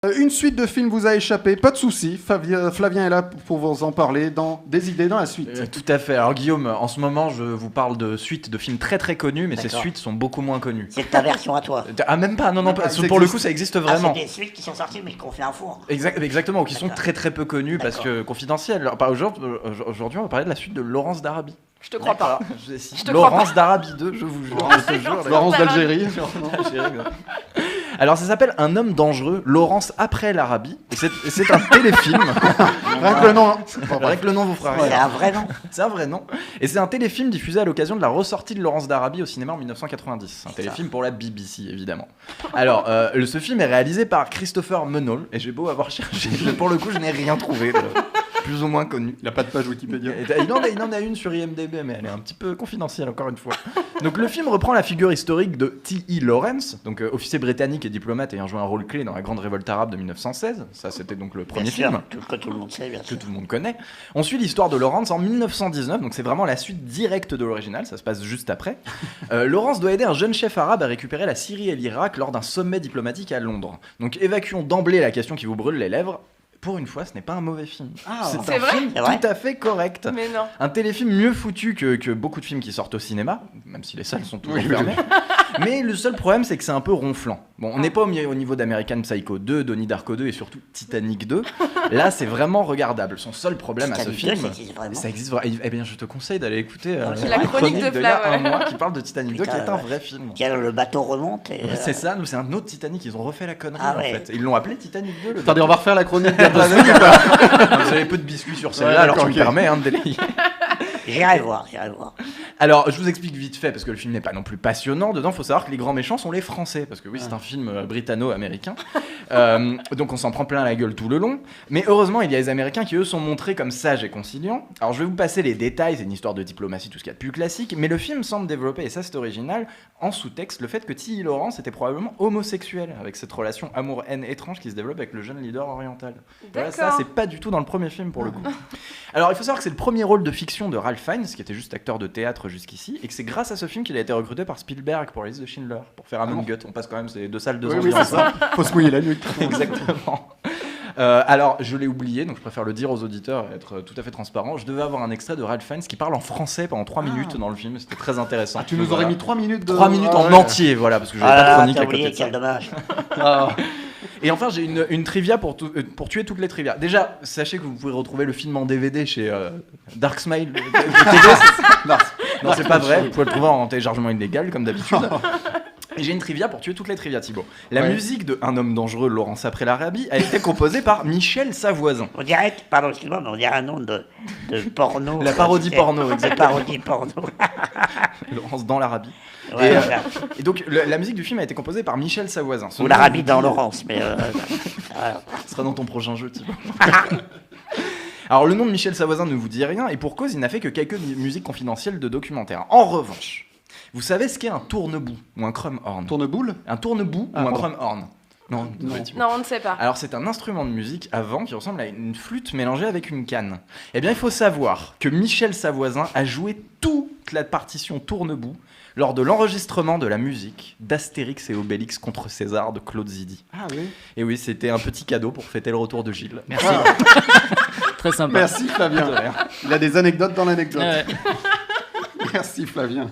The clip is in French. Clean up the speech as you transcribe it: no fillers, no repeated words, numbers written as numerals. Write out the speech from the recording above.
Une suite de films vous a échappé, pas de souci. Flavien est là pour vous en parler dans des idées dans la suite. Tout à fait. Alors Guillaume, en ce moment, je vous parle de suites de films très très connus, mais ces suites sont beaucoup moins connues. C'est ta version à toi. Ah même pas, non, pour le coup ça existe vraiment. C'est des suites qui sont sorties mais qu'on fait un four. Exactement, ou qui sont très très peu connues parce que confidentielles. Alors, aujourd'hui, on va parler de la suite de Laurence d'Arabie. Je te crois pas. Laurence d'Arabie 2, je vous jure. Laurence d'Algérie. Alors ça s'appelle Un homme dangereux, Laurence après l'Arabie. Et c'est un téléfilm. Rien que le nom. Rien que le nom vous fera rire. C'est un vrai nom. C'est un vrai nom. Et c'est un téléfilm diffusé à l'occasion de la ressortie de Laurence d'Arabie au cinéma en 1990. Un téléfilm pour la BBC, évidemment. Alors, ce film est réalisé par Christopher Menaul. Et j'ai beau avoir cherché, pour le coup, je n'ai rien trouvé de plus ou moins connu. Il n'a pas de page Wikipédia. Il en a une sur IMDb, mais elle est un petit peu confidentielle, encore une fois. Donc le film reprend la figure historique de T.E. Lawrence, donc officier britannique et diplomate ayant joué un rôle clé dans la grande révolte arabe de 1916. Ça, c'était donc le premier film. Que tout le monde sait, bien sûr. Que tout le monde connaît. On suit l'histoire de Lawrence en 1919, donc c'est vraiment la suite directe de l'original, ça se passe juste après. Lawrence doit aider un jeune chef arabe à récupérer la Syrie et l'Irak lors d'un sommet diplomatique à Londres. Donc évacuons d'emblée la question qui vous brûle les lèvres. Pour une fois, ce n'est pas un mauvais film. C'est vrai film tout à fait correct. Mais non. Un téléfilm mieux foutu que beaucoup de films qui sortent au cinéma, même si les salles sont toujours fermées. Mais le seul problème, c'est que c'est un peu ronflant. Bon, on n'est pas au niveau d'American Psycho 2, Donnie Darko 2 et surtout Titanic 2. Là, c'est vraiment regardable. Son seul problème à ce film, ça existe vraiment. Eh bien, je te conseille d'aller écouter la chronique de il y a un mois qui parle de Titanic 2, qui est un vrai film. Le bateau remonte. C'est ça, c'est un autre Titanic. Ils ont refait la connerie en fait. Ils l'ont appelé Titanic 2. Attendez, on va refaire la chronique. Vous avez peu de biscuits sur celle-là, alors tu me permets de délayer. J'irai voir. Alors, je vous explique vite fait, parce que le film n'est pas non plus passionnant. Dedans, il faut savoir que les grands méchants sont les Français, parce que oui, c'est un film britanno-américain. Donc on s'en prend plein la gueule tout le long. Mais heureusement, il y a les Américains qui, eux, sont montrés comme sages et conciliants. Alors, je vais vous passer les détails, c'est une histoire de diplomatie, tout ce qu'il y a de plus classique. Mais le film semble développer, et ça c'est original, en sous-texte, le fait que T.E. Lawrence était probablement homosexuel, avec cette relation amour-haine étrange qui se développe avec le jeune leader oriental. Voilà, ça, c'est pas du tout dans le premier film, pour le coup. Alors, il faut savoir que c'est le premier rôle de fiction de Ralph Fiennes, qui était juste acteur de théâtre jusqu'ici, et que c'est grâce à ce film qu'il a été recruté par Spielberg pour la liste de Schindler, pour faire Amon Gut. On passe quand même, c'est 2 salles, 2 ambiances. Oui, c'est ça. Faut se mouiller la nuque. Exactement. Alors, je l'ai oublié, donc je préfère le dire aux auditeurs et être tout à fait transparent. Je devais avoir un extrait de Ralph Fiennes qui parle en français pendant 3 minutes dans le film, c'était très intéressant. Tu nous aurais mis 3 minutes de... 3 minutes en entier, voilà, parce que j'avais pas de chronique à côté de ça. Quel dommage. Et enfin, j'ai une trivia pour tuer toutes les trivias. Déjà, sachez que vous pouvez retrouver le film en DVD chez Dark Smile. Non, c'est pas vrai. Vous pouvez le trouver en téléchargement illégal, comme d'habitude. Et j'ai une trivia pour tuer toutes les trivias, Thibaut. La musique de Un homme dangereux, Laurence après l'Arabie, a été composée par Michel Savoisin. On dirait, pardon, excuse-moi, mais on dirait un nom de porno. La parodie porno, exactement. La parodie porno. Laurence dans l'Arabie. Ouais, et donc, la musique du film a été composée par Michel Savoisin. Ou l'Arabie dans Laurence, mais... Ce sera dans ton prochain jeu, Thibaut. Alors, le nom de Michel Savoisin ne vous dit rien, et pour cause, il n'a fait que quelques musiques confidentielles de documentaires. En revanche, vous savez ce qu'est un tournebout ou un crumhorn? Tourneboule? Un tournebout ou un crumhorn? Non, on ne sait pas. Alors, c'est un instrument de musique à vent qui ressemble à une flûte mélangée avec une canne. Eh bien, il faut savoir que Michel Savoisin a joué toute la partition tournebout lors de l'enregistrement de la musique d'Astérix et Obélix contre César de Claude Zidi. Ah oui. Et oui, c'était un petit cadeau pour fêter le retour de Gilles. Merci. Très sympa. Merci Flavien. Il a des anecdotes dans l'anecdote. Ouais. Merci Flavien.